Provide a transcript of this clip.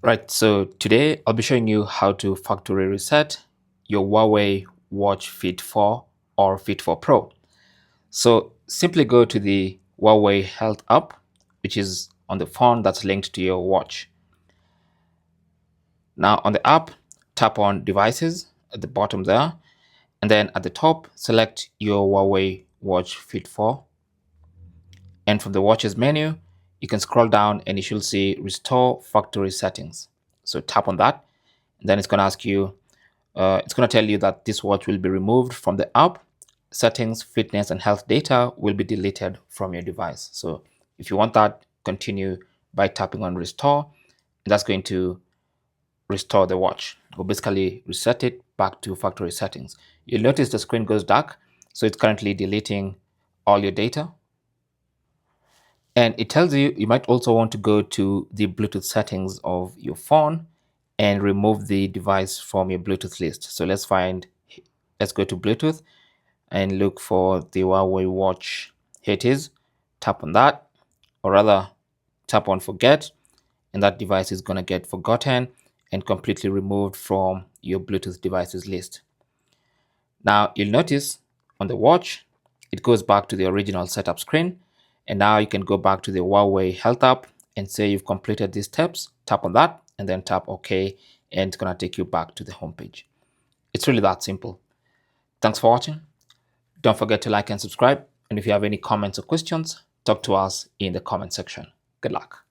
Right, so today I'll be showing you how to factory reset your Huawei Watch Fit 4 or Fit 4 Pro. So simply go to the Huawei Health app, which is on the phone that's linked to your watch. Now on the app, tap on Devices at the bottom there, and then at the top, select your Huawei Watch Fit 4. And from the watches menu, you can scroll down and you should see Restore Factory Settings. So tap on that, and then it's going to ask you, it's going to tell you that this watch will be removed from the app. Settings, fitness, and health data will be deleted from your device. So if you want that, continue by tapping on Restore, and that's going to restore the watch, or basically reset it back to factory settings. You'll notice the screen goes dark, so it's currently deleting all your data. And it tells you you might also want to go to the Bluetooth settings of your phone and remove the device from your Bluetooth list. So let's go to Bluetooth and look for the Huawei Watch. Here it is. Tap on that, or rather tap on forget, and that device is going to get forgotten and completely removed from your Bluetooth devices list. Now you'll notice on the watch, it goes back to the original setup screen. And now you can go back to the Huawei Health app and say you've completed these steps. Tap on that and then tap OK, and it's going to take you back to the homepage. It's really that simple. Thanks for watching. Don't forget to like and subscribe. And if you have any comments or questions, talk to us in the comment section. Good luck.